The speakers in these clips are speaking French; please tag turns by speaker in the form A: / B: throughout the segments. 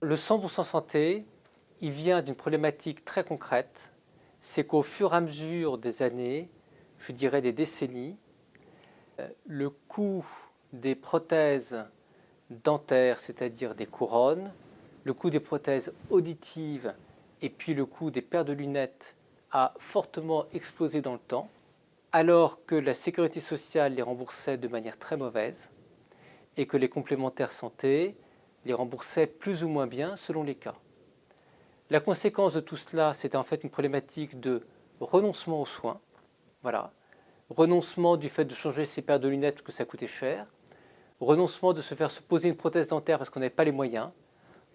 A: le 100% santé, il vient d'une problématique très concrète, c'est qu'au fur et à mesure des années, je dirais des décennies, le coût des prothèses dentaires, c'est-à-dire des couronnes, le coût des prothèses auditives et puis le coût des paires de lunettes a fortement explosé dans le temps, alors que la sécurité sociale les remboursait de manière très mauvaise et que les complémentaires santé les remboursaient plus ou moins bien selon les cas. La conséquence de tout cela, c'était en fait une problématique de renoncement aux soins. Voilà. Renoncement du fait de changer ses paires de lunettes parce que ça coûtait cher. Renoncement de se faire se poser une prothèse dentaire parce qu'on n'avait pas les moyens.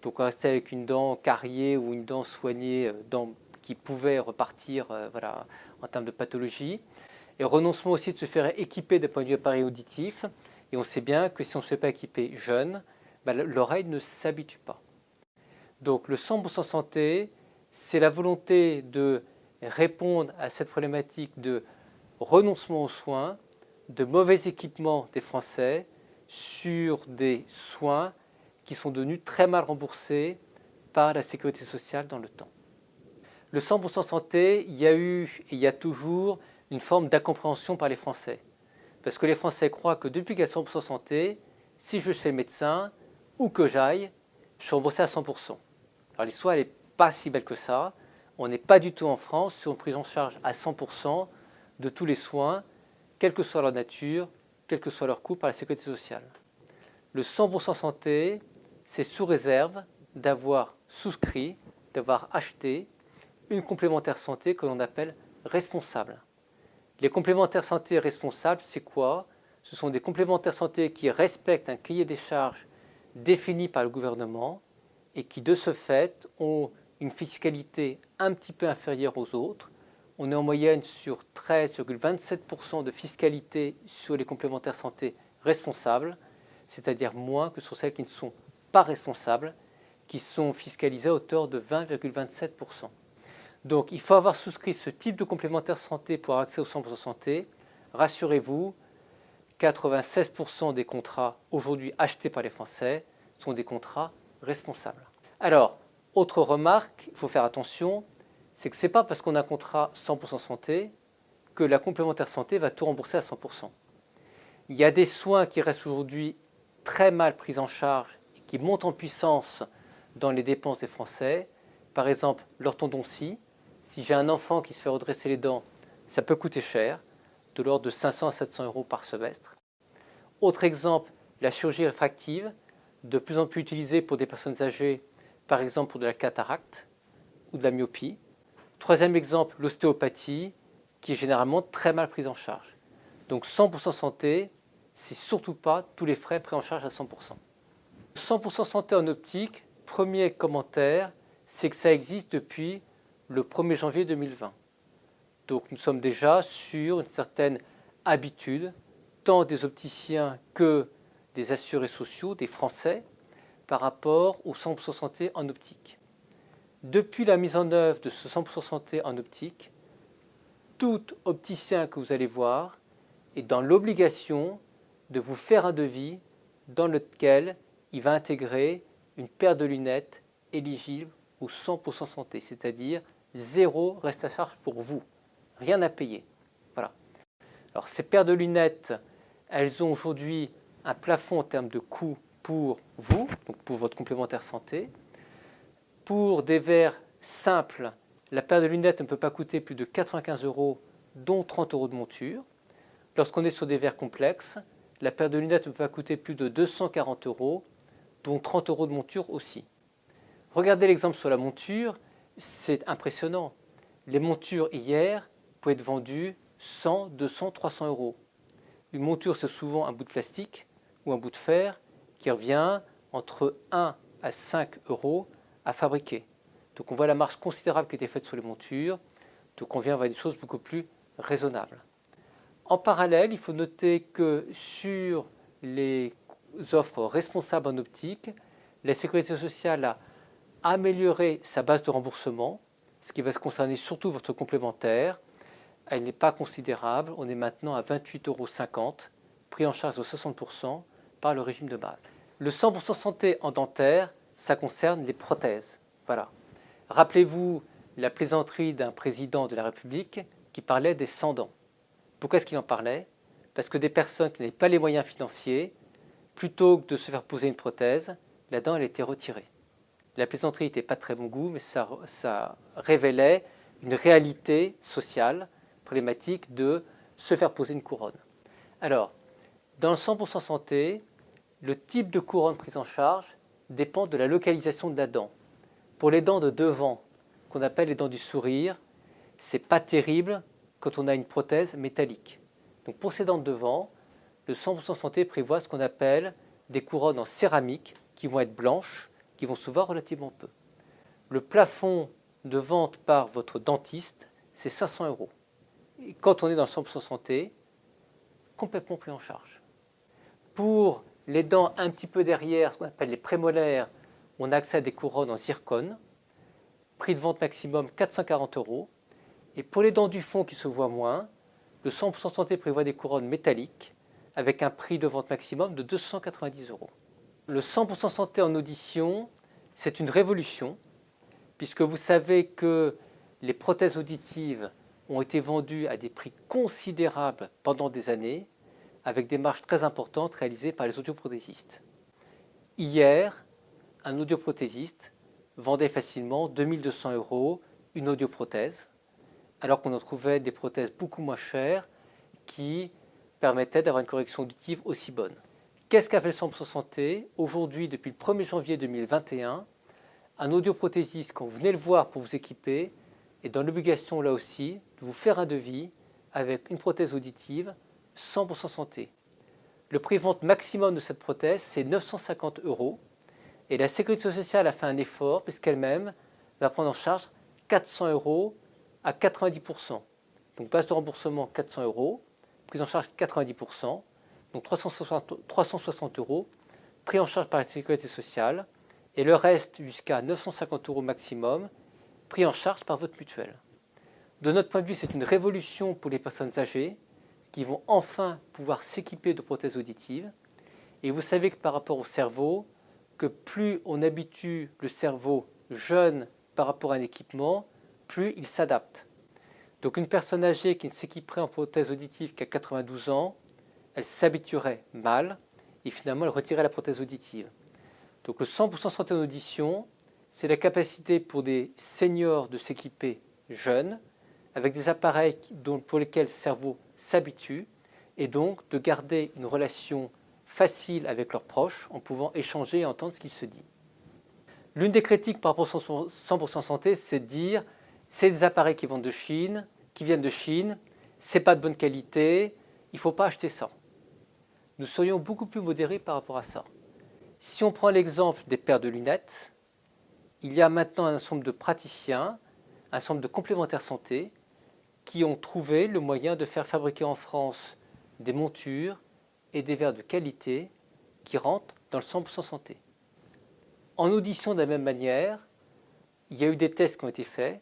A: Donc on restait avec une dent cariée ou une dent soignée, dent qui pouvait repartir voilà, en termes de pathologie. Et renoncement aussi de se faire équiper d'un point de vue appareil auditif. Et on sait bien que si on ne se fait pas équiper jeune, l'oreille ne s'habitue pas. Donc le 100% santé, c'est la volonté de répondre à cette problématique de renoncement aux soins, de mauvais équipement des Français sur des soins qui sont devenus très mal remboursés par la sécurité sociale dans le temps. Le 100% santé, il y a eu et il y a toujours une forme d'incompréhension par les Français. Parce que les Français croient que depuis qu'il y a 100% santé, si je vais chez le médecin, où que j'aille, je suis remboursé à 100%. Alors l'histoire, elle n'est pas si belle que ça. On n'est pas du tout en France sur une prise en charge à 100% de tous les soins, quelle que soit leur nature, quel que soit leur coût par la sécurité sociale. Le 100% santé, c'est sous réserve d'avoir souscrit, d'avoir acheté une complémentaire santé que l'on appelle responsable. Les complémentaires santé responsables, c'est quoi? Ce sont des complémentaires santé qui respectent un cahier des charges défini par le gouvernement et qui, de ce fait, ont une fiscalité un petit peu inférieure aux autres. On est en moyenne sur 13,27% de fiscalité sur les complémentaires santé responsables, c'est-à-dire moins que sur celles qui ne sont pas responsables, qui sont fiscalisées à hauteur de 20,27%. Donc il faut avoir souscrit ce type de complémentaire santé pour avoir accès au 100% santé. Rassurez-vous, 96% des contrats aujourd'hui achetés par les Français sont des contrats responsables. Alors, autre remarque, il faut faire attention, c'est que ce n'est pas parce qu'on a un contrat 100% santé que la complémentaire santé va tout rembourser à 100%. Il y a des soins qui restent aujourd'hui très mal pris en charge, qui montent en puissance dans les dépenses des Français. Par exemple, l'orthodontie. Si j'ai un enfant qui se fait redresser les dents, ça peut coûter cher, de l'ordre de 500 à 700 € par semestre. Autre exemple, la chirurgie réfractive, de plus en plus utilisée pour des personnes âgées, par exemple pour de la cataracte ou de la myopie. Troisième exemple, l'ostéopathie, qui est généralement très mal prise en charge. Donc 100% santé, c'est surtout pas tous les frais pris en charge à 100%. 100% santé en optique, premier commentaire, c'est que ça existe depuis le 1er janvier 2020. Donc nous sommes déjà sur une certaine habitude, tant des opticiens que des assurés sociaux, des Français, par rapport au 100% santé en optique. Depuis la mise en œuvre de ce 100% santé en optique, tout opticien que vous allez voir est dans l'obligation de vous faire un devis dans lequel il va intégrer une paire de lunettes éligible au 100% santé, c'est-à-dire zéro reste à charge pour vous, rien à payer. Voilà. Alors ces paires de lunettes, elles ont aujourd'hui un plafond en termes de coût pour vous, donc pour votre complémentaire santé. Pour des verres simples, la paire de lunettes ne peut pas coûter plus de 95 €, dont 30 € de monture. Lorsqu'on est sur des verres complexes, la paire de lunettes ne peut pas coûter plus de 240 €, dont 30 € de monture aussi. Regardez l'exemple sur la monture, c'est impressionnant. Les montures hier pouvaient être vendues 100, 200, 300 €. Une monture, c'est souvent un bout de plastique ou un bout de fer qui revient entre 1 à 5 € à fabriquer. Donc on voit la marge considérable qui a été faite sur les montures. Donc on vient vers des choses beaucoup plus raisonnables. En parallèle, il faut noter que sur les offres responsables en optique, la Sécurité sociale a amélioré sa base de remboursement, ce qui va se concerner surtout votre complémentaire. Elle n'est pas considérable, on est maintenant à 28,50 €, pris en charge de 60% par le régime de base. Le 100% santé en dentaire, ça concerne les prothèses. Voilà. Rappelez-vous la plaisanterie d'un président de la République qui parlait des sans-dents. Pourquoi est-ce qu'il en parlait? Parce que des personnes qui n'avaient pas les moyens financiers, plutôt que de se faire poser une prothèse, la dent elle était retirée. La plaisanterie n'était pas de très bon goût, mais ça révélait une réalité sociale problématique de se faire poser une couronne. Alors, dans le 100% santé, le type de couronne prise en charge dépend de la localisation de la dent. Pour les dents de devant, qu'on appelle les dents du sourire, c'est pas terrible quand on a une prothèse métallique. Donc pour ces dents de devant, le 100% santé prévoit ce qu'on appelle des couronnes en céramique qui vont être blanches, qui vont se voir relativement peu. Le plafond de vente par votre dentiste, c'est 500 €. Et quand on est dans le 100% santé, complètement pris en charge. Pour les dents un petit peu derrière, ce qu'on appelle les prémolaires, on a accès à des couronnes en zircone, prix de vente maximum 440 €. Et pour les dents du fond qui se voient moins, le 100% santé prévoit des couronnes métalliques avec un prix de vente maximum de 290 €. Le 100% santé en audition, c'est une révolution, puisque vous savez que les prothèses auditives ont été vendues à des prix considérables pendant des années, avec des marges très importantes réalisées par les audioprothésistes. Hier, un audioprothésiste vendait facilement 2200 € une audioprothèse, alors qu'on en trouvait des prothèses beaucoup moins chères qui permettaient d'avoir une correction auditive aussi bonne. Qu'est-ce qu'a fait le 100% santé? Aujourd'hui, depuis le 1er janvier 2021, un audioprothésiste, quand vous venez le voir pour vous équiper, est dans l'obligation là aussi de vous faire un devis avec une prothèse auditive 100% santé. Le prix de vente maximum de cette prothèse, c'est 950 € et la Sécurité sociale a fait un effort puisqu'elle-même va prendre en charge 400 € à 90%. Donc base de remboursement 400 €, prise en charge 90%, donc 360 €, pris en charge par la Sécurité sociale, et le reste jusqu'à 950 € maximum, pris en charge par votre mutuelle. De notre point de vue, c'est une révolution pour les personnes âgées qui vont enfin pouvoir s'équiper de prothèses auditives. Et vous savez que par rapport au cerveau, que plus on habitue le cerveau jeune par rapport à un équipement, plus il s'adapte. Donc une personne âgée qui ne s'équiperait en prothèse auditive qu'à 92 ans, elle s'habituerait mal et finalement elle retirerait la prothèse auditive. Donc le 100% santé en audition, c'est la capacité pour des seniors de s'équiper jeunes, avec des appareils pour lesquels le cerveau s'habitue, et donc de garder une relation facile avec leurs proches en pouvant échanger et entendre ce qu'il se dit. L'une des critiques par rapport au 100% santé, c'est de dire c'est des appareils qui viennent de Chine, c'est pas de bonne qualité, il ne faut pas acheter ça. Nous serions beaucoup plus modérés par rapport à ça. Si on prend l'exemple des paires de lunettes, il y a maintenant un ensemble de praticiens, un ensemble de complémentaires santé qui ont trouvé le moyen de faire fabriquer en France des montures et des verres de qualité qui rentrent dans le 100% santé. En audition de la même manière, il y a eu des tests qui ont été faits.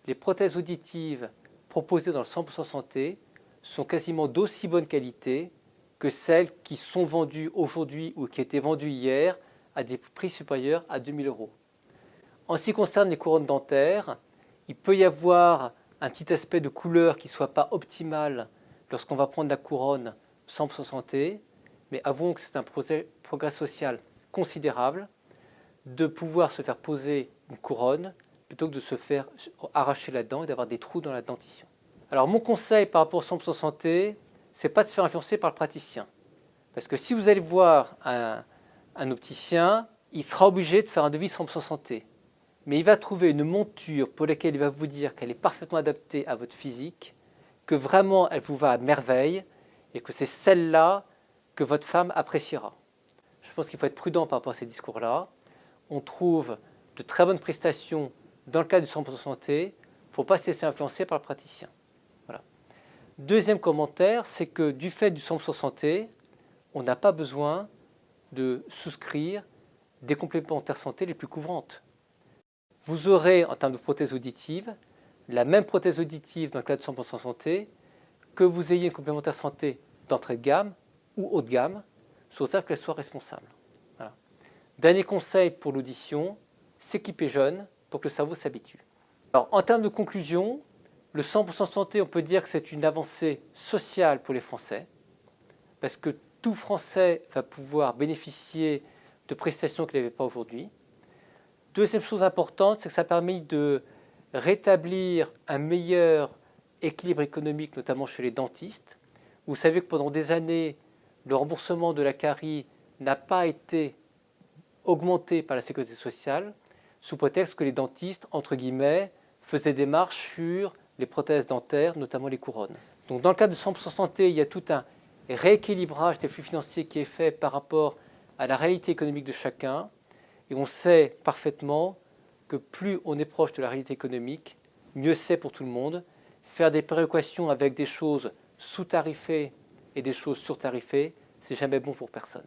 A: Les prothèses auditives proposées dans le 100% santé sont quasiment d'aussi bonne qualité que celles qui sont vendues aujourd'hui ou qui étaient vendues hier à des prix supérieurs à 2000 €. En ce qui concerne les couronnes dentaires, il peut y avoir un petit aspect de couleur qui ne soit pas optimal lorsqu'on va prendre la couronne 100% santé, mais avouons que c'est un progrès social considérable de pouvoir se faire poser une couronne plutôt que de se faire arracher la dent et d'avoir des trous dans la dentition. Alors mon conseil par rapport au 100% santé, c'est pas de se faire influencer par le praticien. Parce que si vous allez voir un opticien, il sera obligé de faire un devis 100% santé. Mais il va trouver une monture pour laquelle il va vous dire qu'elle est parfaitement adaptée à votre physique, que vraiment elle vous va à merveille et que c'est celle-là que votre femme appréciera. Je pense qu'il faut être prudent par rapport à ces discours-là. On trouve de très bonnes prestations dans le cadre du 100% santé. Il ne faut pas se laisser influencer par le praticien. Voilà. Deuxième commentaire, c'est que du fait du 100% santé, on n'a pas besoin de souscrire des complémentaires santé les plus couvrantes. Vous aurez, en termes de prothèse auditive, la même prothèse auditive dans le cadre de 100% santé, que vous ayez une complémentaire santé d'entrée de gamme ou haut de gamme, sauf qu'elle soit responsable. Voilà. Dernier conseil pour l'audition, s'équiper jeune pour que le cerveau s'habitue. Alors, en termes de conclusion, le 100% santé, on peut dire que c'est une avancée sociale pour les Français, parce que tout Français va pouvoir bénéficier de prestations qu'il n'avait pas aujourd'hui. Deuxième chose importante, c'est que ça a permis de rétablir un meilleur équilibre économique, notamment chez les dentistes. Vous savez que pendant des années, le remboursement de la carie n'a pas été augmenté par la sécurité sociale, sous prétexte que les dentistes, entre guillemets, faisaient des marches sur les prothèses dentaires, notamment les couronnes. Donc dans le cadre de 100% santé, il y a tout un rééquilibrage des flux financiers qui est fait par rapport à la réalité économique de chacun. Et on sait parfaitement que plus on est proche de la réalité économique, mieux c'est pour tout le monde. Faire des péréquations avec des choses sous-tarifées et des choses surtarifées, c'est jamais bon pour personne.